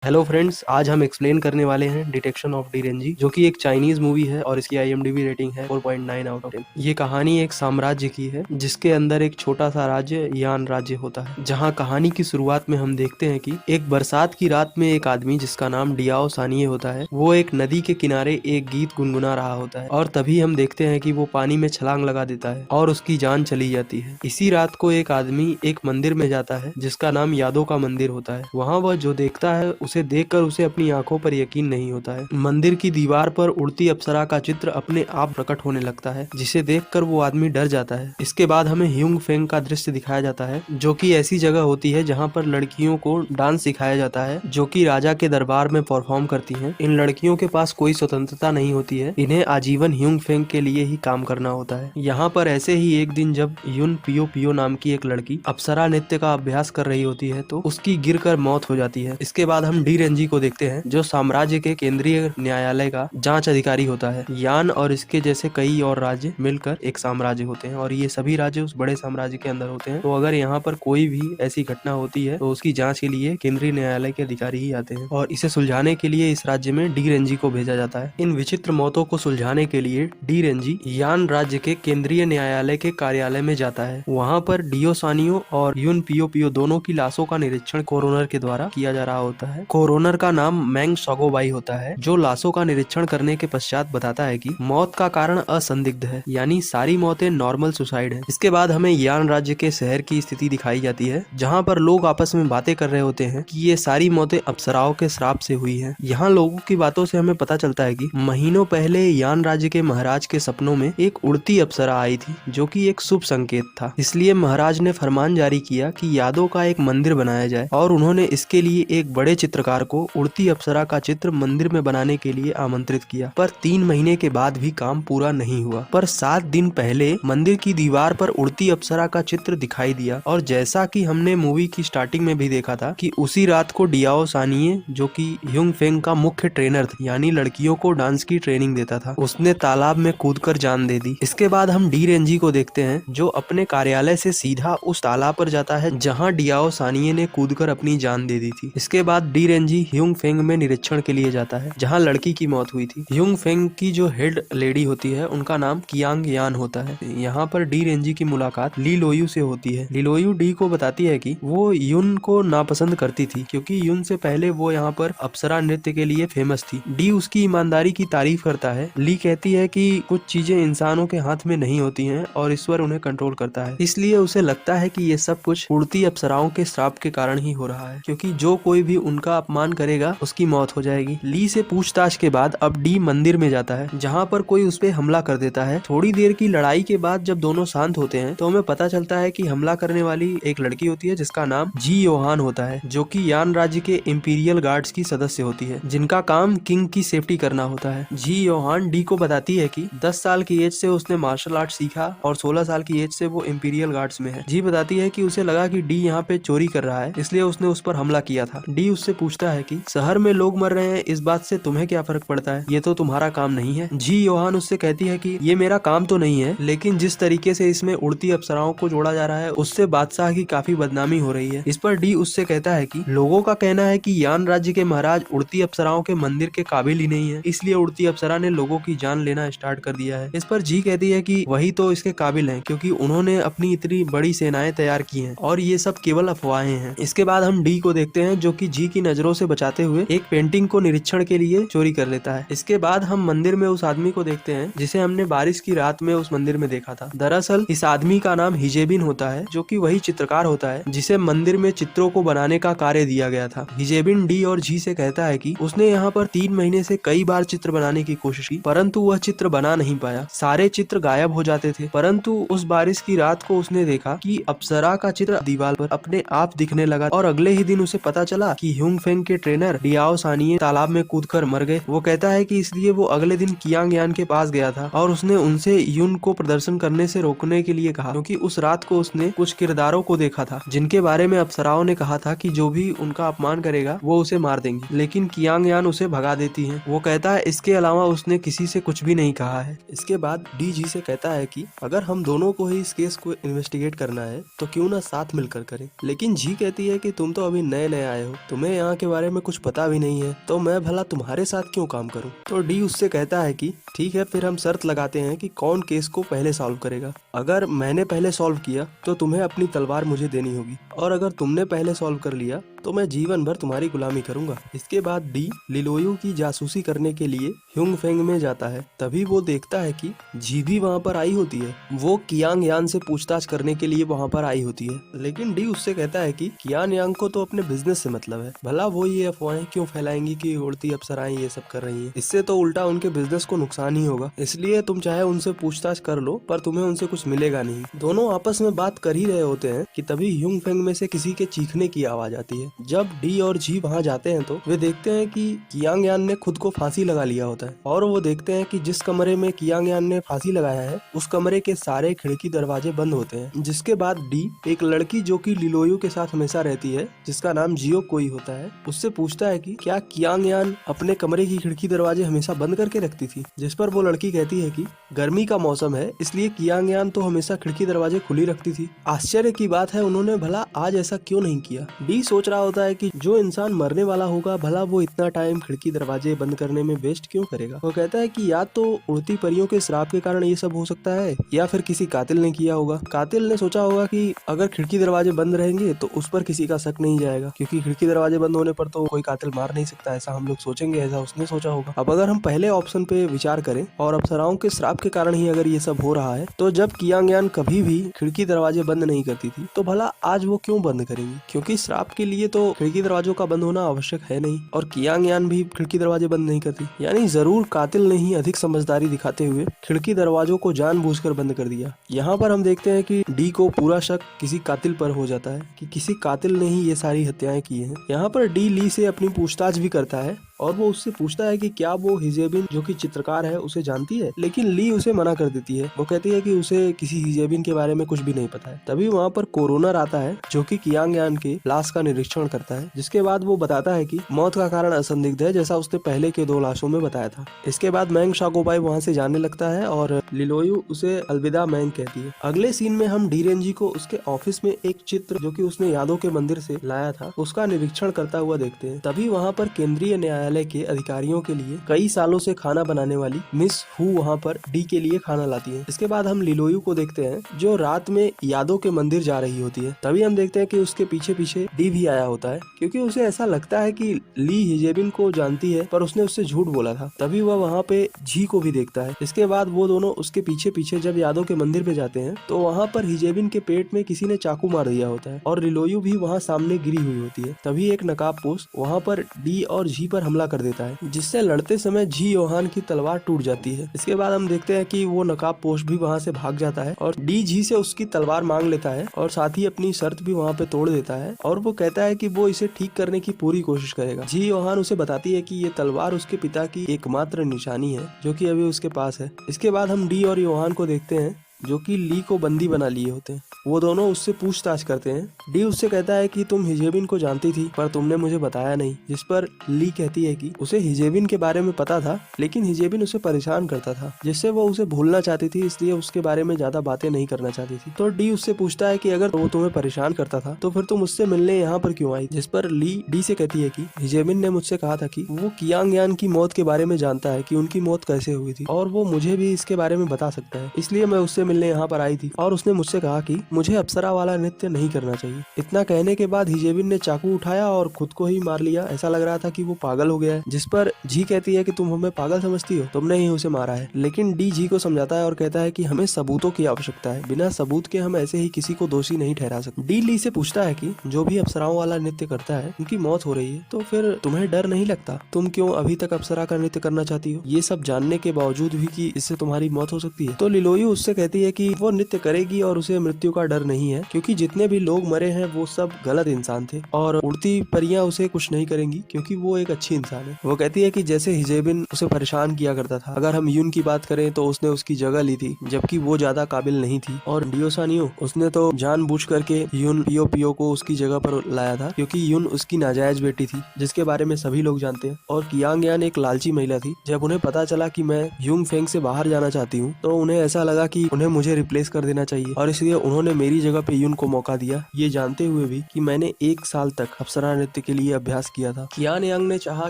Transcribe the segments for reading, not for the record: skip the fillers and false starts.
Hello friends, आज हम explain करने वाले हैं डिटेक्शन ऑफ डीरेंजी, जो कि एक चाइनीज मूवी है और इसकी आईएमडीबी रेटिंग है 4.9 आउट ऑफ 10। ये कहानी एक साम्राज्य की है जिसके अंदर एक छोटा सा राज्य यान राज्य होता है, जहां कहानी की शुरुआत में हम देखते हैं कि एक बरसात की रात में एक आदमी जिसका नाम डियाओ सानिए होता है, वो एक नदी के किनारे एक गीत गुनगुना रहा होता है और तभी हम देखते हैं कि वो पानी में छलांग लगा देता है और उसकी जान चली जाती है। इसी रात को एक आदमी एक मंदिर में जाता है जिसका नाम यादों का मंदिर होता है। वहाँ वह जो देखता है उसे देखकर उसे अपनी आंखों पर यकीन नहीं होता है। मंदिर की दीवार पर उड़ती अप्सरा का चित्र अपने आप प्रकट होने लगता है, जिसे देखकर वो आदमी डर जाता है। इसके बाद हमें ह्यूंग फेंग का दृश्य दिखाया जाता है, जो कि ऐसी जगह होती है जहाँ पर लड़कियों को डांस सिखाया जाता है, जो कि राजा के दरबार में परफॉर्म करती हैं। इन लड़कियों के पास कोई स्वतंत्रता नहीं होती है, इन्हें आजीवन ह्यूंग फेंग के लिए ही काम करना होता है। यहाँ पर ऐसे ही एक दिन जब युन पियो पियो नाम की एक लड़की अप्सरा नृत्य का अभ्यास कर रही होती है तो उसकी गिरकर मौत हो जाती है। इसके बाद हम डी रेंजी को देखते हैं, जो साम्राज्य के केंद्रीय न्यायालय का जांच अधिकारी होता है। यान और इसके जैसे कई और राज्य मिलकर एक साम्राज्य होते हैं और ये सभी राज्य उस बड़े साम्राज्य के अंदर होते हैं। तो अगर यहाँ पर कोई भी ऐसी घटना होती है तो उसकी जांच के लिए केंद्रीय न्यायालय के अधिकारी ही आते हैं और इसे सुलझाने के लिए इस राज्य में डी रेंजी को भेजा जाता है। इन विचित्र मौतों को सुलझाने के लिए डी रेंजी यान राज्य के केंद्रीय न्यायालय के कार्यालय में जाता है। वहाँ पर डियोसानियो और युन पियो पियो दोनों की लाशों का निरीक्षण कोरोनर के द्वारा किया जा रहा होता है। कोरोनर का नाम मैंग सोगोबाई होता है, जो लाशों का निरीक्षण करने के पश्चात बताता है कि मौत का कारण असंदिग्ध है, यानी सारी मौतें नॉर्मल सुसाइड है। इसके बाद हमें यान राज्य के शहर की स्थिति दिखाई जाती है, जहाँ पर लोग आपस में बातें कर रहे होते हैं कि ये सारी मौतें अप्सराओं के श्राप से हुई हैं। यहाँ लोगों की बातों से हमें पता चलता है कि महीनों पहले यान राज्य के महाराज के सपनों में एक उड़ती अप्सरा आई थी, जो कि एक शुभ संकेत था। इसलिए महाराज ने फरमान जारी किया कि यादों का एक मंदिर बनाया जाए और उन्होंने इसके लिए एक बड़े चित्रकार को उड़ती अप्सरा का चित्र मंदिर में बनाने के लिए आमंत्रित किया। पर 3 महीने के बाद भी काम पूरा नहीं हुआ। पर 7 दिन पहले मंदिर की दीवार पर उड़ती अप्सरा का चित्र दिखाई दिया और जैसा कि हमने मूवी की स्टार्टिंग में भी देखा था कि उसी रात को डियाओ सानिए, जो कि ह्यूंग फेंग का मुख्य ट्रेनर था, यानी लड़कियों को डांस की ट्रेनिंग देता था, उसने तालाब में कूदकर जान दे दी। इसके बाद हम डी रेंजी को देखते हैं, जो अपने कार्यालय से सीधा उस तालाब पर जाता है जहाँ डियाओ सानिए ने कूदकर अपनी जान दे दी थी। इसके बाद डी रेंजी ह्यूंग फेंग में निरीक्षण के लिए जाता है, जहां लड़की की मौत हुई थी। ह्यूंग फेंग की जो हेड लेडी होती है उनका नाम कियांग यान होता है। यहाँ पर डी रेंजी की मुलाकात ली लोयू से होती है। ली लोयू डी को बताती है कि वो युन को नापसंद करती थी, क्योंकि युन से पहले वो यहाँ पर अप्सरा नृत्य के लिए फेमस थी। डी उसकी ईमानदारी की तारीफ करता है। ली कहती है कि कुछ चीजें इंसानों के हाथ में नहीं होती हैं और ईश्वर उन्हें कंट्रोल करता है, इसलिए उसे लगता है कि ये सब कुछ उड़ती अप्सराओं के श्राप के कारण ही हो रहा है, क्योंकि जो कोई भी उनका अपमान करेगा उसकी मौत हो जाएगी। ली से पूछताछ के बाद अब डी मंदिर में जाता है, जहाँ पर कोई उस पे हमला कर देता है। थोड़ी देर की लड़ाई के बाद जब दोनों शांत होते हैं तो हमें पता चलता है कि हमला करने वाली एक लड़की होती है जिसका नाम जी योहान होता है, जो कि यान राज्य के इंपीरियल गार्ड्स की सदस्य होती है, जिनका काम किंग की सेफ्टी करना होता है। जी योहान डी को बताती है कि 10 साल की एज से उसने मार्शल आर्ट सीखा और 16 साल की एज से वो इंपीरियल गार्ड्स में है। जी बताती है कि उसे लगा कि डी यहाँ पे चोरी कर रहा है, इसलिए उसने उस पर हमला किया था। डी उससे पूछता है कि शहर में लोग मर रहे हैं, इस बात से तुम्हें क्या फर्क पड़ता है, ये तो तुम्हारा काम नहीं है। जी योहान उससे कहती है कि ये मेरा काम तो नहीं है, लेकिन जिस तरीके से इसमें उड़ती अप्सराओं को जोड़ा जा रहा है उससे बादशाह की काफी बदनामी हो रही है। इस पर डी उससे कहता है कि लोगों का कहना है कि यान राज्य के महाराज उड़ती अप्सराओं के मंदिर के काबिल ही नहीं है, इसलिए उड़ती अप्सरा ने लोगों की जान लेना स्टार्ट कर दिया है। इस पर जी कहती है कि वही तो इसके काबिल है, क्योंकि उन्होंने अपनी इतनी बड़ी सेनाएं तैयार की हैं और ये सब केवल अफवाहें हैं। इसके बाद हम डी को देखते हैं, जो कि जी की नजरों से बचाते हुए एक पेंटिंग को निरीक्षण के लिए चोरी कर लेता है। इसके बाद हम मंदिर में उस आदमी को देखते हैं जिसे हमने बारिश की रात में उस मंदिर में देखा था। दरअसल इस आदमी का नाम हिजेबिन होता है, जो कि वही चित्रकार होता है जिसे मंदिर में चित्रों को बनाने का कार्य दिया गया था। हिजेबिन डी और जी से कहता है कि उसने यहाँ पर 3 महीने से कई बार चित्र बनाने की कोशिश की, परंतु वह चित्र बना नहीं पाया। सारे चित्र गायब हो जाते थे, परंतु उस बारिश की रात को उसने देखा कि अप्सरा का चित्र दीवार पर अपने आप दिखने लगा और अगले ही दिन उसे पता चला कि ह्यूंग फेंग के ट्रेनर डियाओ सानिए तालाब में कूदकर मर गए। वो कहता है कि इसलिए वो अगले दिन कियांग यान के पास गया था और उसने उनसे युन को प्रदर्शन करने से रोकने के लिए कहा, क्योंकि उस रात को उसने कुछ किरदारों को देखा था जिनके बारे में अप्सराओं ने कहा था कि जो भी उनका अपमान करेगा वो उसे मार देंगी, लेकिन कियांग यान उसे भगा देती है। वो कहता है इसके अलावा उसने किसी से कुछ भी नहीं कहा है। इसके बाद डी जी से कहता है कि अगर हम दोनों को ही इस केस को इन्वेस्टिगेट करना है तो क्यों ना साथ मिलकर करें, लेकिन जी कहती है कि तुम तो अभी नए नए आए हो, तुम्हें यहाँ यहाँ के बारे में कुछ पता भी नहीं है, तो मैं भला तुम्हारे साथ क्यों काम करूँ। तो डी उससे कहता है कि ठीक है, फिर हम शर्त लगाते हैं कि कौन केस को पहले सॉल्व करेगा। अगर मैंने पहले सॉल्व किया तो तुम्हें अपनी तलवार मुझे देनी होगी, और अगर तुमने पहले सॉल्व कर लिया तो मैं जीवन भर तुम्हारी गुलामी करूंगा। इसके बाद डी लिलोयू की जासूसी करने के लिए ह्युंग फेंग में जाता है। तभी वो देखता है कि जी भी वहाँ पर आई होती है। वो कियांग यान से पूछताछ करने के लिए वहाँ पर आई होती है, लेकिन डी उससे कहता है कि कियान यांग को तो अपने बिजनेस से मतलब है, भला वो ये अफवाहें क्यों फैलाएंगी कि उड़ती अप्सराएं ये सब कर रही हैं। इससे तो उल्टा उनके बिजनेस को नुकसान ही होगा। इसलिए तुम चाहे उनसे पूछताछ कर लो, पर तुम्हें उनसे कुछ मिलेगा नहीं। दोनों आपस में बात कर ही रहे होते हैं कि तभी ह्युंग फेंग में से किसी के चीखने की आवाज आती है। जब डी और जी वहाँ जाते हैं तो वे देखते हैं कि कियांग यान ने खुद को फांसी लगा लिया होता है, और वो देखते हैं कि जिस कमरे में कियांग यान ने फांसी लगाया है उस कमरे के सारे खिड़की दरवाजे बंद होते हैं। जिसके बाद डी एक लड़की जो कि लिलोयू के साथ हमेशा रहती है, जिसका नाम जियो कोई होता है, उससे पूछता है कि क्या कियांग यान अपने कमरे की खिड़की दरवाजे हमेशा बंद करके रखती थी। जिस पर वो लड़की कहती है कि गर्मी का मौसम है, इसलिए कियांग यान तो हमेशा खिड़की दरवाजे खुली रखती थी। आश्चर्य की बात है उन्होंने भला आज ऐसा क्यों नहीं किया। डी सोच रहा होता है कि जो इंसान मरने वाला होगा भला वो इतना टाइम खिड़की दरवाजे बंद करने में वेस्ट क्यों करेगा। वो कहता है कि या तो उड़ती परियों के श्राप के कारण ये सब हो सकता है, या फिर किसी कातिल ने किया होगा। कातिल ने सोचा होगा कि अगर खिड़की दरवाजे बंद रहेंगे तो उस पर किसी का शक नहीं जाएगा, क्योंकि खिड़की दरवाजे बंद होने पर तो कोई कातिल मार नहीं सकता, ऐसा हम लोग सोचेंगे, ऐसा उसने सोचा होगा। अब अगर हम पहले ऑप्शन पे विचार करें और अप्सराओं के श्राप के कारण ही अगर ये सब हो रहा है, तो जब कियांग यान कभी भी खिड़की दरवाजे बंद नहीं करती थी तो भला आज वो क्यों बंद करेंगी, क्योंकि श्राप के लिए तो खिड़की दरवाजों का बंद होना आवश्यक है नहीं, और कियांग यान भी खिड़की दरवाजे बंद नहीं करती। यानी जरूर कातिल ने ही अधिक समझदारी दिखाते हुए खिड़की दरवाजों को जानबूझकर बंद कर दिया। यहाँ पर हम देखते हैं कि डी को पूरा शक किसी कातिल पर हो जाता है कि किसी कातिल ने ही ये सारी हत्याएं की हैं। यहाँ पर डी ली से अपनी पूछताछ भी करता है और वो उससे पूछता है कि क्या वो हिजेबिन जो कि चित्रकार है उसे जानती है, लेकिन ली उसे मना कर देती है। वो कहती है कि उसे किसी हिजेबिन के बारे में कुछ भी नहीं पता है। तभी वहाँ पर कोरोनर आता है जो कि कियांग यान के लाश का निरीक्षण करता है, जिसके बाद वो बताता है कि मौत का कारण असंदिग्ध है, जैसा उसने पहले के 2 लाशों में बताया था। इसके बाद मैंग शाकोबाई वहाँ से जाने लगता है और लिलोयू उसे अलविदा मैंग कहती है। अगले सीन में हम डीरेंजी को उसके ऑफिस में एक चित्र जो कि उसने यादों के मंदिर से लाया था उसका निरीक्षण करता हुआ देखते हैं। तभी वहाँ पर केंद्रीय न्यायालय के अधिकारियों के लिए कई सालों से खाना बनाने वाली मिस हु वहाँ पर डी के लिए खाना लाती है। इसके बाद हम लिलोयू को देखते हैं जो रात में यादों के मंदिर जा रही होती है। तभी हम देखते हैं कि उसके पीछे पीछे डी भी आया होता है, क्योंकि उसे ऐसा लगता है कि ली हिजेबिन को जानती है पर उसने उससे झूठ बोला था। तभी वह वहाँ पे जी को भी देखता है। इसके बाद वो दोनों उसके पीछे पीछे जब यादों के मंदिर पे जाते हैं तो वहाँ पर हिजेबिन के पेट में किसी ने चाकू मार दिया होता है और लिलोयू भी वहाँ सामने गिरी हुई होती है। तभी एक नकाबपोश वहाँ पर डी और जी पर हमला कर देता है, जिससे लड़ते समय जी योहान की तलवार टूट जाती है। इसके बाद हम देखते हैं कि वो नकाबपोश भी वहाँ से भाग जाता है और डी जी से उसकी तलवार मांग लेता है और साथ ही अपनी शर्त भी वहाँ पे तोड़ देता है, और वो कहता है कि वो इसे ठीक करने की पूरी कोशिश करेगा। जी योहान उसे बताती है कि ये तलवार उसके पिता की एकमात्र निशानी है जो कि अभी उसके पास है। इसके बाद हम डी और योहान को देखते हैं जो कि ली को बंदी बना लिए होते हैं। वो दोनों उससे पूछताछ करते हैं। डी उससे कहता है कि तुम हिजेबिन को जानती थी पर तुमने मुझे बताया नहीं, जिस पर ली कहती है कि उसे हिजेबिन के बारे में पता था, लेकिन हिजेबिन उसे परेशान करता था जिससे वो उसे भूलना चाहती थी, इसलिए उसके बारे में ज्यादा बातें नहीं करना चाहती थी। तो डी उससे पूछता है कि अगर वो तुम्हें परेशान करता था तो फिर तुम उससे मिलने यहाँ पर क्यों आई, जिस पर ली डी से कहती है कि हिजेबिन ने मुझसे कहा था कि वो कियांग यान की मौत के बारे में जानता है कि उनकी मौत कैसे हुई थी और वो मुझे भी इसके बारे में बता सकता है, इसलिए मैं उससे मिलने यहाँ पर आई थी और उसने मुझसे कहा कि मुझे अप्सरा वाला नृत्य नहीं करना चाहिए। इतना कहने के बाद हिजेबिन ने चाकू उठाया और खुद को ही मार लिया। ऐसा लग रहा था कि वो पागल हो गया है, जिस पर जी कहती है कि तुम हमें पागल समझती हो, तुमने ही उसे मारा है। लेकिन डी जी को समझाता है और कहता है कि हमें सबूतों की आवश्यकता है, बिना सबूत के हम ऐसे ही किसी को दोषी नहीं ठहरा सकते। डी ली से पूछता है कि जो भी अप्सराओं वाला नृत्य करता है उनकी मौत हो रही है, तो फिर तुम्हें डर नहीं लगता, तुम क्यों अभी तक अप्सरा का नृत्य करना चाहती हो, ये सब जानने के बावजूद भी कि इससे तुम्हारी मौत हो सकती है। तो लिलोयू उससे कहती है कि वो नृत्य करेगी और उसे मृत्यु का डर नहीं है, क्योंकि जितने भी लोग मरे हैं वो सब गलत इंसान थे और उड़ती परियां उसे कुछ नहीं करेंगी क्योंकि वो एक अच्छी इंसान है। वो कहती है कि जैसे हिजेबिन उसे परेशान किया करता था, अगर हम यून की बात करें तो उसने उसकी जगह ली थी जबकि वो ज्यादा काबिल नहीं थी, और डियोसानियो उसने तो जानबूझ करके यून पियो पियो को उसकी जगह पर लाया था क्योंकि यून उसकी नाजायज बेटी थी, जिसके बारे में सभी लोग जानते हैं। और कियांग यान एक लालची महिला थी। जब उन्हें पता चला कि मैं ह्युंग फेंग से बाहर जाना चाहती हूँ तो उन्हें ऐसा लगा कि उन्हें मुझे रिप्लेस कर देना चाहिए और इसलिए उन्होंने मेरी जगह पे यून को मौका दिया, ये जानते हुए भी कि मैंने 1 साल तक अप्सरा नृत्य के लिए अभ्यास किया था। कियान यांग ने चाहा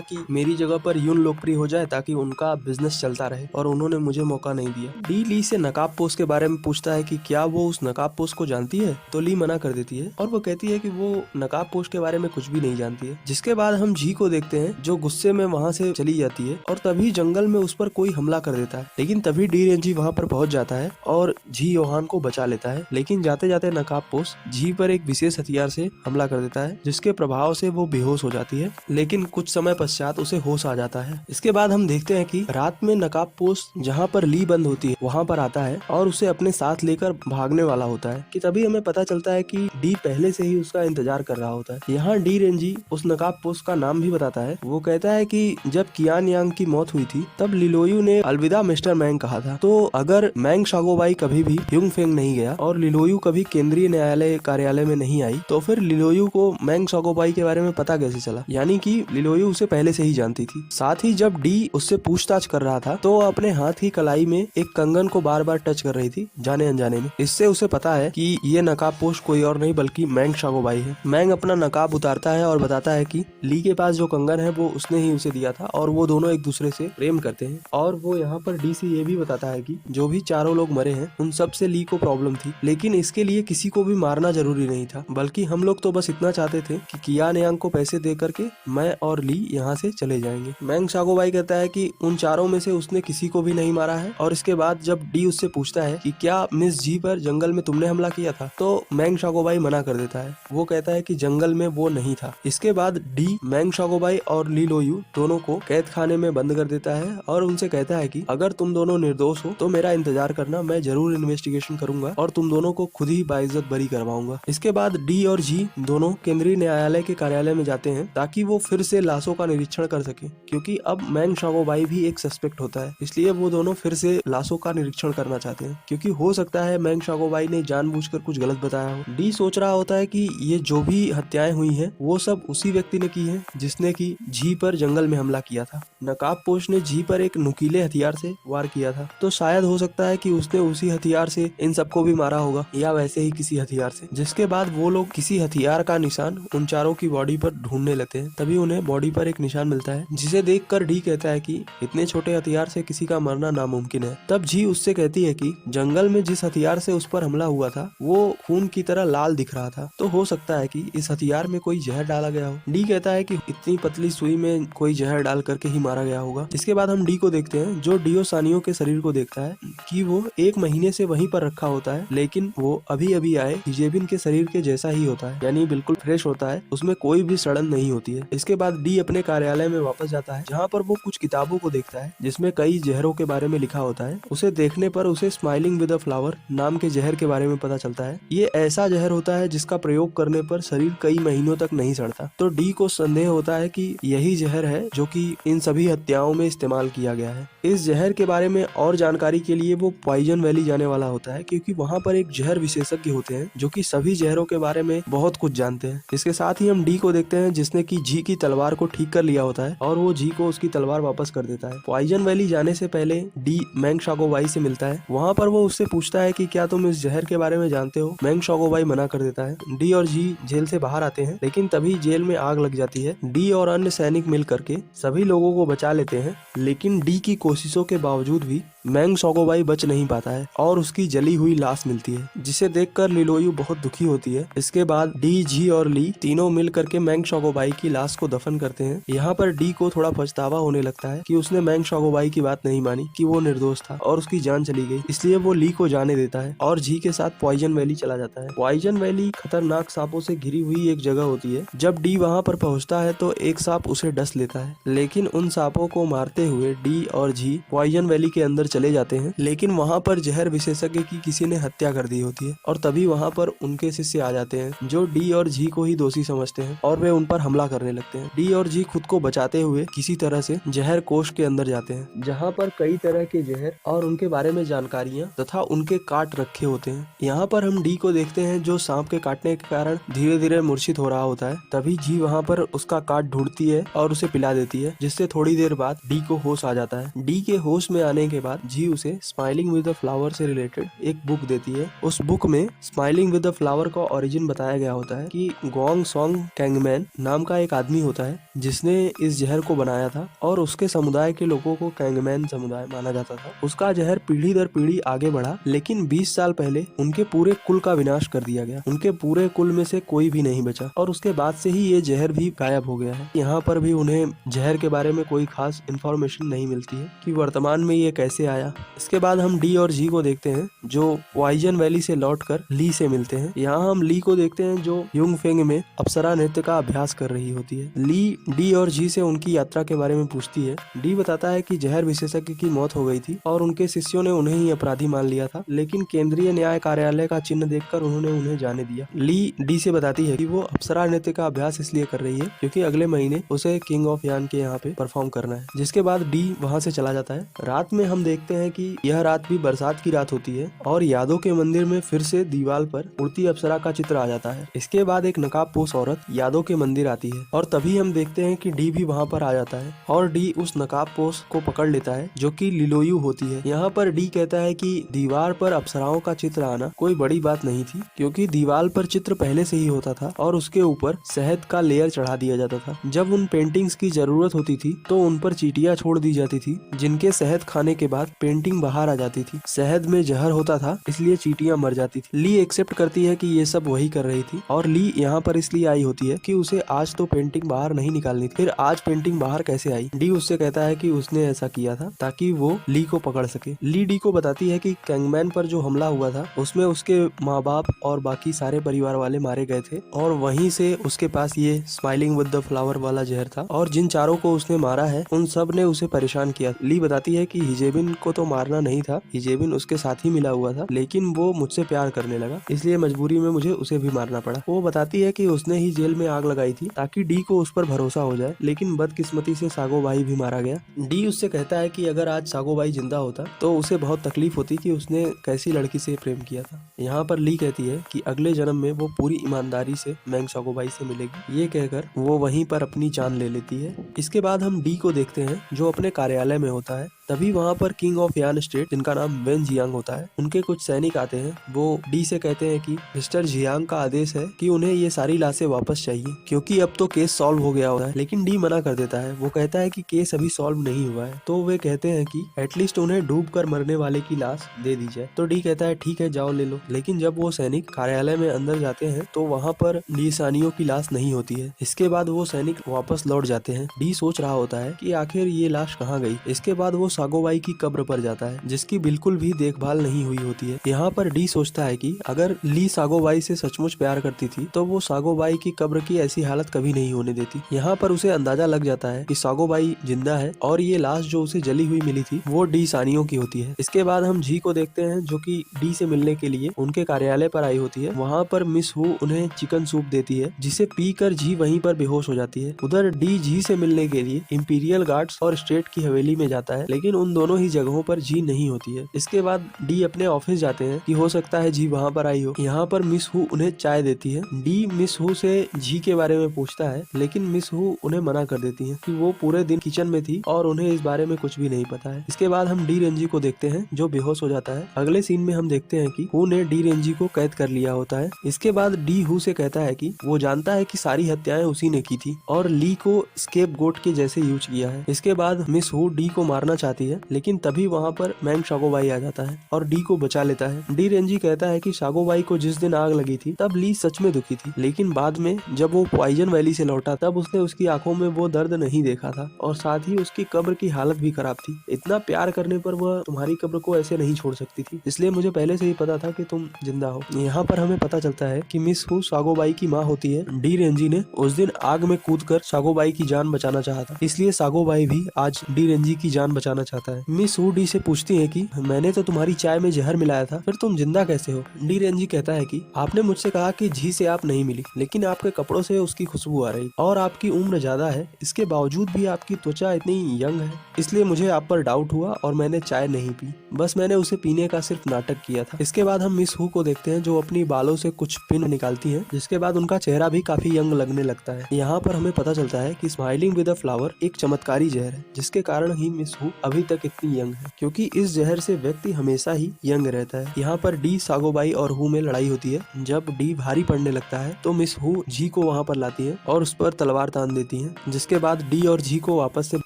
कि मेरी जगह पर यून लोकप्रिय हो जाए ताकि उनका बिजनेस चलता रहे और उन्होंने मुझे मौका नहीं दिया। डी ली से नकाब पोस्ट के बारे में पूछता है कि क्या वो उस नकाब पोस्ट को जानती है, तो ली मना कर देती है और वो कहती है कि वो नकाब पोस्ट के बारे में कुछ भी नहीं जानती है। जिसके बाद हम जी को देखते हैं जो गुस्से में वहाँ से चली जाती है और तभी जंगल में उस पर कोई हमला कर देता है, लेकिन तभी डी रेंजी वहाँ पर पहुँच जाता है और जी योहान को बचा लेता है। लेकिन जाते जाते नकाब पोस्ट जी पर एक विशेष हथियार से हमला कर देता है जिसके प्रभाव से वो बेहोश हो जाती है, लेकिन कुछ समय पश्चात उसे होश आ जाता है। इसके बाद हम देखते हैं कि रात में नकाब पोस्ट जहाँ पर ली बंद होती है वहाँ पर आता है और उसे अपने साथ लेकर भागने वाला होता है कि तभी हमें पता चलता है कि डी पहले से ही उसका इंतजार कर रहा होता है। यहाँ डी रेंजी उस नकाब पोस्ट का नाम भी बताता है। वो कहता है कि जब कियान यांग की मौत हुई थी तब लिलोयू ने अलविदा मिस्टर मैंग कहा था, तो अगर मैंग शागोबाई कभी भी ह्युंग फेंग नहीं गया और लिलोयू कभी केंद्रीय न्यायालय कार्यालय में नहीं आई तो फिर लिलोयू को मैंग शागोबाई के बारे में पता कैसे चला, यानी कि लिलोयू उसे पहले से ही जानती थी। साथ ही जब डी उससे पूछताछ कर रहा था तो अपने हाथ की कलाई में एक कंगन को बार बार टच कर रही थी जाने अनजाने में। इससे उसे पता है कि ये नकाब पोस्ट कोई और नहीं बल्कि मैंग शागोबाई है। मैंग अपना नकाब उतारता है और बताता है कि ली के पास जो कंगन है वो उसने ही उसे दिया था और वो दोनों एक दूसरे से प्रेम करते हैं। और वो यहाँ पर डी से ये भी बताता है कि जो भी चारों लोग मरे हैं उन सब से ली को प्रॉब्लम थी, लेकिन इसके लिए किसी को भी मारना जरूरी नहीं था, बल्कि हम लोग तो बस इतना चाहते थे कि कियान यांग को पैसे दे करके मैं और ली यहाँ से चले जाएंगे। मैंग शागोबाई कहता है कि उन चारों में से उसने किसी को भी नहीं मारा है। और इसके बाद जब डी उससे पूछता है कि क्या मिस जी पर जंगल में तुमने हमला किया था, तो मैंग शागोबाई मना कर देता है। वो कहता है कि जंगल में वो नहीं था। इसके बाद डी मैंग शागोबाई और ली लोयू दोनों को कैद खाने में बंद कर देता है और उनसे कहता है कि अगर तुम दोनों निर्दोष हो तो मेरा इंतजार करना, मैं जरूर इन्वेस्टिगेशन करूंगा और तुम दोनों को खुद ही बाइज्जत बरी करवाऊंगा। इसके बाद डी और जी दोनों केंद्रीय न्यायालय के कार्यालय में जाते हैं ताकि वो फिर से लाशों का निरीक्षण कर सके, क्योंकि अब मैंग शागोबाई भी एक सस्पेक्ट होता है, इसलिए वो दोनों फिर से लाशों का निरीक्षण करना चाहते हैं, क्योंकि हो सकता है मैंग शागोबाई ने जानबूझकर कुछ गलत बताया हो। डी सोच रहा होता है कि ये जो भी हत्याएं हुई हैं वो सब उसी व्यक्ति ने की है जिसने की जी पर जंगल में हमला किया था। नकाब पोश ने जी पर एक नुकीले हथियार से वार किया था, तो शायद हो सकता है कि उसने उसी हथियार से इन सबको भी मारा होगा या वैसे ही किसी हथियार से। जिसके बाद वो लोग किसी हथियार का निशान उन चारों की बॉडी पर ढूंढने लगते हैं। तभी उन्हें बॉडी पर एक निशान मिलता है जिसे देखकर डी कहता है कि इतने छोटे हथियार से किसी का मरना नामुमकिन है। तब जी उससे कहती है कि जंगल में जिस हथियार से उस पर हमला हुआ था वो खून की तरह लाल दिख रहा था, तो हो सकता है कि इस हथियार में कोई जहर डाला गया हो। डी कहता है कि इतनी पतली सुई में कोई जहर डाल करके ही मारा गया होगा। इसके बाद हम डी को देखते हैं जो डियो सानियो के शरीर को देखता है कि वो 1 महीने से वहीं पर रखा होता है, लेकिन वो अभी अभी आए हिजेबिन के शरीर के जैसा ही होता है, यानी बिल्कुल फ्रेश होता है, उसमें कोई भी सड़न नहीं होती है। इसके बाद डी अपने कार्यालय में वापस जाता है जहाँ पर वो कुछ किताबों को देखता है जिसमें कई जहरों के बारे में लिखा होता है। उसे देखने पर उसे स्माइलिंग विद अ फ्लावर नाम के जहर के बारे में पता चलता है। ये ऐसा जहर होता है जिसका प्रयोग करने पर शरीर कई महीनों तक नहीं सड़ता। तो डी को संदेह होता है कि यही जहर है जो कि इन सभी हत्याओं में इस्तेमाल किया गया है। इस जहर के बारे में और जानकारी के लिए वो पॉइजन वैली जाने वाला होता है, क्योंकि वहाँ पर एक जहर विशेषज्ञ होते हैं जो कि सभी जहरों के बारे में बहुत कुछ जानते हैं। इसके साथ ही हम डी को देखते हैं जिसने की जी की तलवार को ठीक कर लिया होता है और वो जी को उसकी तलवार वापस कर देता है। पॉइजन वैली जाने से पहले डी मैंग शागोबाई से मिलता है। वहाँ पर वो उससे पूछता है कि क्या तुम इस जहर के बारे में जानते हो। मैंग शागोबाई मना कर देता है। डी और जी जेल से बाहर आते हैं, लेकिन तभी जेल में आग लग जाती है। डी और अन्य सैनिक मिल करके सभी लोगों को बचा लेते हैं, लेकिन डी की कोशिशों के बावजूद भी मैंग शागोबाई बच नहीं पाता है और उसकी जली हुई लाश मिलती है, जिसे देखकर लिलोयू बहुत दुखी होती है। इसके बाद डी, जी और ली तीनों मिल करके मैंग शागोबाई की लाश को दफन करते हैं। यहाँ पर डी को थोड़ा पछतावा होने लगता है कि उसने मैंग शागोबाई की बात नहीं मानी कि वो निर्दोष था और उसकी जान चली गई, इसलिए वो ली को जाने देता है और जी के साथ पॉइजन वैली चला जाता है। पॉइजन वैली खतरनाक सांपों से घिरी हुई एक जगह होती है। जब डी वहाँ पर पहुँचता है तो एक सांप उसे डस लेता है, लेकिन उन सांपों को मारते हुए डी और जी पॉइजन वैली के अंदर चले जाते हैं। लेकिन वहाँ पर जहर विशेषज्ञ की किसी ने हत्या कर दी होती है और तभी वहाँ पर उनके शिष्य आ जाते हैं जो डी और जी को ही दोषी समझते हैं और वे उन पर हमला करने लगते हैं। डी और जी खुद को बचाते हुए किसी तरह से जहर कोष के अंदर जाते हैं, जहाँ पर कई तरह के जहर और उनके बारे में जानकारियाँ तथा उनके काट रखे होते हैं। यहाँ पर हम डी को देखते हैं जो सांप के काटने के कारण धीरे धीरे मूर्छित हो रहा होता है। तभी जी वहाँ पर उसका काट ढूंढती है और उसे पिला देती है, जिससे थोड़ी देर बाद डी को होश आ जाता है। डी के होश में आने के बाद जी उसे smiling with the flower flower से रिलेटेड एक बुक देती है। उस बुक में स्माइलिंग विद द फ्लावर का ओरिजिन बताया गया होता है कि गोंग सोंग कैंगमैन नाम का एक आदमी होता है जिसने इस जहर को बनाया था और उसके समुदाय के लोगों को कैंगमैन समुदाय माना जाता था। उसका जहर पीढ़ी दर पीढ़ी आगे बढ़ा, लेकिन 20 साल पहले उनके पूरे कुल का विनाश कर दिया गया। उनके पूरे कुल में से कोई भी नहीं बचा और उसके बाद से ही ये जहर भी गायब हो गया है। यहाँ पर भी उन्हें जहर के बारे में कोई खास इन्फॉर्मेशन नहीं मिलती है कि वर्तमान में ये कैसे आया। इसके बाद हम डी और जी को देखते हैं जो वाइजन वैली से लौटकर ली से मिलते हैं। यहाँ हम ली को देखते हैं जो युंगफेंग में अप्सरा नृत्य का अभ्यास कर रही होती है। ली डी और जी से उनकी यात्रा के बारे में पूछती है। डी बताता है कि जहर विशेषज्ञ की मौत हो गई थी और उनके शिष्यों ने उन्हें ही अपराधी मान लिया था, लेकिन केंद्रीय न्याय कार्यालय का चिन्ह देखकर उन्होंने उन्हें जाने दिया। ली डी से बताती है कि वो अप्सरा नृत्य का अभ्यास इसलिए कर रही है क्योंकि अगले महीने उसे किंग ऑफ यान के यहाँ पे परफॉर्म करना है। जिसके बाद डी वहाँ से चला जाता है। रात में हम देखते हैं कि यह रात भी बरसात की रात होती है और यादों के मंदिर में फिर से दीवार पर उड़ती अप्सरा का चित्र आ जाता है। इसके बाद एक नकाबपोश औरत यादों के मंदिर आती है और तभी हम देखते हैं कि डी भी वहाँ पर आ जाता है और डी उस नकाबपोश को पकड़ लेता है जो कि लिलोयू होती है। यहाँ पर डी कहता है कि दीवार पर अप्सराओं का चित्र आना कोई बड़ी बात नहीं थी क्योंकि दीवार पर चित्र पहले से ही होता था और उसके ऊपर शहद का लेयर चढ़ा दिया जाता था। जब उन पेंटिंग्स की जरूरत होती थी तो उन पर चींटियां छोड़ दी जाती थी जिनके शहद खाने के बाद पेंटिंग बाहर आ जाती थी। शहद में जहर होता था इसलिए चींटियां मर जाती थी। ली एक्सेप्ट करती है कि ये सब वही कर रही थी और ली यहाँ पर इसलिए आई होती है कि उसे आज तो पेंटिंग बाहर नहीं निकालनी थी। फिर आज पेंटिंग बाहर कैसे आई? डी उससे कहता है कि उसने ऐसा किया था ताकि वो ली को पकड़ सके। ली डी को बताती है कि कैंगमैन पर जो हमला हुआ था उसमें उसके माँ बाप और बाकी सारे परिवार वाले मारे गए थे और वहीं से उसके पास ये स्माइलिंग विद द फ्लावर वाला जहर था और जिन चारों को उसने मारा है उन सब ने उसे परेशान किया। ली बताती है कि हिजेबिन को तो मारना नहीं था, हिजेबिन उसके साथ ही मिला हुआ था, लेकिन वो मुझसे प्यार करने लगा इसलिए मजबूरी में मुझे उसे भी मारना पड़ा। वो बताती है कि उसने ही जेल में आग लगाई थी ताकि डी को उस पर भरोसा हो जाए, लेकिन बदकिस्मती से सागो भाई भी मारा गया। डी उससे कहता है कि अगर आज सागो भाई जिंदा होता तो उसे बहुत तकलीफ होती कि उसने कैसी लड़की से प्रेम किया था। यहाँ पर ली कहती है कि अगले जन्म में वो पूरी ईमानदारी से मैंग सागो भाई से मिलेगी। ये कहकर वो वहीं पर अपनी जान ले लेती है। इसके बाद हम डी को देखते हैं जो अपने कार्यालय में होता है। तभी वहाँ पर किंग ऑफ यान स्टेट जिनका नाम वेन जियांग होता है, उनके कुछ सैनिक आते हैं। वो डी से कहते हैं कि मिस्टर जियांग का आदेश है कि उन्हें ये सारी लाशें वापस चाहिए क्योंकि अब तो केस सॉल्व हो गया होता है, लेकिन डी मना कर देता है। वो कहता है कि केस अभी सॉल्व नहीं हुआ है। तो वे कहते हैं कि एटलीस्ट उन्हें डूब कर मरने वाले की लाश दे दी जाए। तो डी कहता है ठीक है जाओ ले लो, लेकिन जब वो सैनिक कार्यालय में अंदर जाते हैं तो वहाँ पर निशानियों की लाश नहीं होती है। इसके बाद वो सैनिक वापस लौट जाते हैं। डी सोच रहा होता है कि आखिर ये लाश कहाँ गई। इसके बाद वो सागोबाई की कब्र पर जाता है जिसकी बिल्कुल भी देखभाल नहीं हुई होती है। यहाँ पर डी सोचता है कि अगर ली सागोबाई से सचमुच प्यार करती थी तो वो सागोबाई की कब्र की ऐसी हालत कभी नहीं होने देती। यहाँ पर उसे अंदाजा लग जाता है कि सागोबाई जिंदा है और ये लाश जो उसे जली हुई मिली थी वो डी सानियों की होती है। इसके बाद हम जी को देखते हैं जो कि डी से मिलने के लिए उनके कार्यालय पर आई होती है। वहाँ पर मिस हु उन्हें चिकन सूप देती है जिसे पीकर जी वहीं पर बेहोश हो जाती है। उधर डी जी से मिलने के लिए इंपीरियल गार्ड्स और स्टेट की हवेली में जाता है, लेकिन उन दोनों ही जगहों पर जी नहीं होती है। इसके बाद डी अपने ऑफिस जाते हैं कि हो सकता है जी वहाँ पर आई हो। यहाँ पर मिस हु उन्हें चाय देती है। डी मिस हु से जी के बारे में पूछता है, लेकिन मिस हु उन्हें मना कर देती है कि वो पूरे दिन किचन में थी और उन्हें इस बारे में कुछ भी नहीं पता है। इसके बाद हम डी रेंजी को देखते हैं जो बेहोश हो जाता है। अगले सीन में हम देखते हैं कि हु ने डी रेंजी को कैद कर लिया होता है। इसके बाद डी हु से कहता है कि वो जानता है कि सारी हत्याएं उसी ने की थी और ली को स्केप गोट के जैसे यूज किया है। इसके बाद मिस हु डी को मारना चाहती है, लेकिन तभी वहाँ पर मैंग सागोबाई आ जाता है और डी को बचा लेता है। डी रेंजी कहता है कि सागोबाई को जिस दिन आग लगी थी तब ली सच में दुखी थी, लेकिन बाद में जब वो पॉइजन वैली से लौटा तब उसने उसकी आंखों में वो दर्द नहीं देखा था और साथ ही उसकी कब्र की हालत भी खराब थी। इतना प्यार करने पर वह तुम्हारी कब्र को ऐसे नहीं छोड़ सकती थी, इसलिए मुझे पहले से ही पता था कि तुम जिंदा हो। यहाँ पर हमें पता चलता है कि मिस हु सागोबाई की माँ होती है। डी रेंजी ने उस दिन आग में कूदकर सागोबाई की जान बचाना चाहा था, इसलिए सागोबाई भी आज डी रेंजी की जान बचाना चाहता है। मिस हु डी से पूछती है कि मैंने तो तुम्हारी चाय में जहर मिलाया था, फिर तुम जिंदा कैसे हो? डी रेंजी कहता है कि आपने मुझसे कहा कि जी से आप नहीं मिली, लेकिन आपके कपड़ों से उसकी खुशबू आ रही और आपकी उम्र ज्यादा है, इसके बावजूद भी आपकी त्वचा इतनी यंग है, इसलिए मुझे आप पर डाउट हुआ और मैंने चाय नहीं पी, बस मैंने उसे पीने का सिर्फ नाटक किया था। इसके बाद हम मिस हु को देखते हैं जो अपनी बालों से कुछ पिन निकालती हैं, जिसके बाद उनका चेहरा भी काफी यंग लगने लगता है। यहाँ पर हमें पता चलता है कि स्माइलिंग विद अ फ्लावर एक चमत्कारी जहर है, जिसके कारण ही मिस हु अभी तक इतनी यंग है, क्योंकि इस जहर से व्यक्ति हमेशा ही यंग रहता है। यहाँ पर डी सागोबाई और हु में लड़ाई होती है। जब डी भारी पड़ने लगता है तो मिस हु जी को वहाँ पर लाती है और उस पर तलवार तान देती है, जिसके बाद डी और जी को वापस से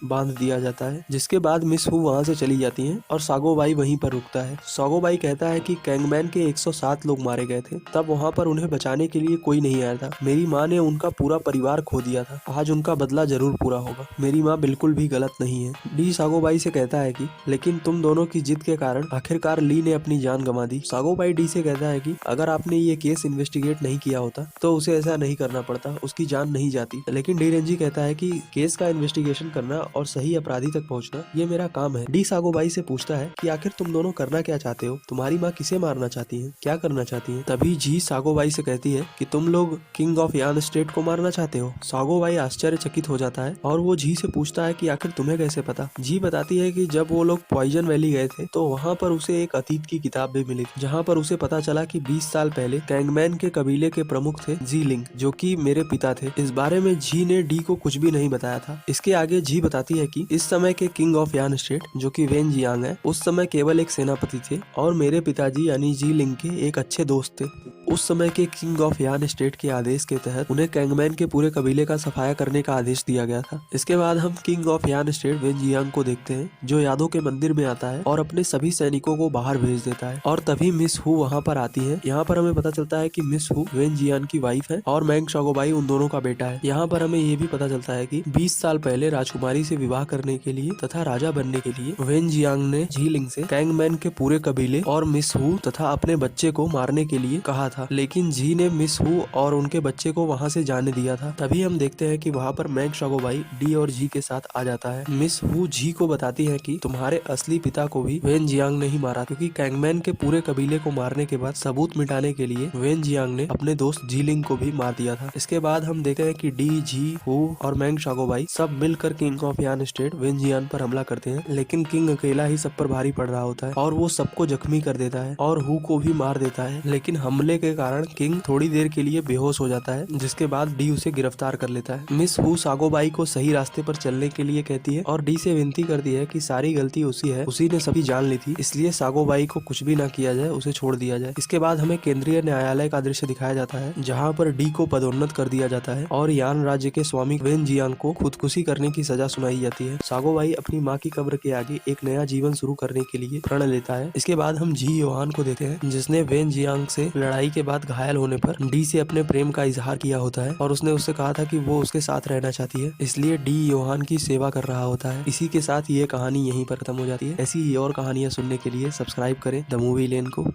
बांध दिया जाता है। जिसके बाद मिस हु वहाँ से चली जाती है और सागोबाई वहीं पर रुकता है। सागोबाई कहता है कि कैंगमैन के 107 लोग मारे गए थे, तब वहाँ पर उन्हें बचाने के लिए कोई नहीं आया था। मेरी माँ ने उनका पूरा परिवार खो दिया था, आज उनका बदला जरूर पूरा होगा। मेरी माँ बिल्कुल भी गलत नहीं है। डी सागोबाई से कहता है कि लेकिन तुम दोनों की जिद के कारण आखिरकार ली ने अपनी जान गंवा दी। सागोबाई डी से कहता है कि अगर आपने ये केस इन्वेस्टिगेट नहीं किया होता तो उसे ऐसा नहीं करना पड़ता, उसकी जान नहीं जाती। लेकिन डी रेंजी कहता है कि केस का इन्वेस्टिगेशन करना और सही अपराधी तक पहुंचना ये मेरा काम है। डी सागोबाई से पूछता है कि आखिर तुम दोनों करना क्या चाहते हो, तुम्हारी माँ किसे मारना चाहती है, क्या करना चाहती है। तभी जी सागोबाई से कहती है कि तुम लोग किंग ऑफ यान स्टेट को मारना चाहते हो। सागोबाई आश्चर्यचकित हो जाता है और वो जी से पूछता है कि आखिर तुम्हें कैसे पता। जी बताती है कि जब वो लोग पॉइजन वैली गए थे तो वहाँ पर उसे एक अतीत की किताब भी मिली, जहाँ पर उसे पता चला कि 20 साल पहले कैंगमैन के कबीले के प्रमुख थे जी लिंग, जो कि मेरे पिता थे। इस बारे में जी ने डी को कुछ भी नहीं बताया था। इसके आगे जी बताती है कि इस समय के किंग ऑफ यान स्टेट, जो कि वेन जियांग है, उस समय केवल एक सेनापति थे और मेरे पिताजी यानी जी लिंग के एक अच्छे दोस्त थे। उस समय के किंग ऑफ यान स्टेट के आदेश के तहत उन्हें कैंगमैन के पूरे कबीले का सफाया करने का आदेश दिया गया था। इसके बाद हम किंग ऑफ यान स्टेट वेन जियांग को देखते हैं, जो यादों के मंदिर में आता है और अपने सभी सैनिकों को बाहर भेज देता है। और तभी मिस हु वहाँ पर आती है। यहाँ पर हमें पता चलता है कि मिस हु वेन जियांग की वाइफ है और मैंग सागोबाई उन दोनों का बेटा है। यहाँ पर हमें ये भी पता चलता है कि 20 साल पहले राजकुमारी से विवाह करने के लिए तथा राजा बनने के लिए वेन जियांग ने जी लिंग से कैंगमैन के पूरे कबीले और मिस हु तथा अपने बच्चे को मारने के लिए कहा था, लेकिन जी ने मिस हु और उनके बच्चे को वहाँ से जाने दिया था। तभी हम देखते हैं कि वहाँ पर मैंग सागोबाई डी और जी के साथ आ जाता है। मिस हु जी को बताती है कि तुम्हारे असली पिता को भी वेन जियांग ने ही मारा, क्योंकि कैंगमैन के पूरे कबीले को मारने के बाद सबूत मिटाने के लिए वेन जियांग ने अपने दोस्त जी लिंग को भी मार दिया था। इसके बाद हम देखते हैं कि डी, जी, हु और मैंग सागोबाई सब मिलकर किंग ऑफ यान स्टेट वेन जियांग पर हमला करते हैं, लेकिन किंग अकेला ही सब पर भारी पड़ रहा होता है और वो सबको जख्मी कर देता है और हु को भी मार देता है। लेकिन हमले के कारण किंग थोड़ी देर के लिए बेहोश हो जाता है, जिसके बाद डी उसे गिरफ्तार कर लेता है। मिस हु सागोबाई को सही रास्ते पर चलने के लिए कहती है और डी से विनती करती है कि सारी गलती उसी है, उसी ने सभी जान ली थी, इसलिए सागोबाई को कुछ भी ना किया जाए, उसे छोड़ दिया जाए। इसके बाद हमें केंद्रीय न्यायालय का दृश्य दिखाया जाता है, जहाँ पर डी को पदोन्नत कर दिया जाता है और यान राज्य के स्वामी वेन जियांग को खुदकुशी करने की सजा सुनाई जाती है। सागोबाई अपनी माँ की कब्र के आगे एक नया जीवन शुरू करने के लिए प्रण लेता है। इसके बाद हम जी योहान को देखते हैं, जिसने वेन जियांग से लड़ाई के बाद घायल होने पर डी से अपने प्रेम का इजहार किया होता है और उसने उससे कहा था कि वो उसके साथ रहना चाहती है, इसलिए डी योहान की सेवा कर रहा होता है। इसी के साथ ये कहानी यहीं पर खत्म हो जाती है। ऐसी ही और कहानियां सुनने के लिए सब्सक्राइब करें द मूवी लेन को।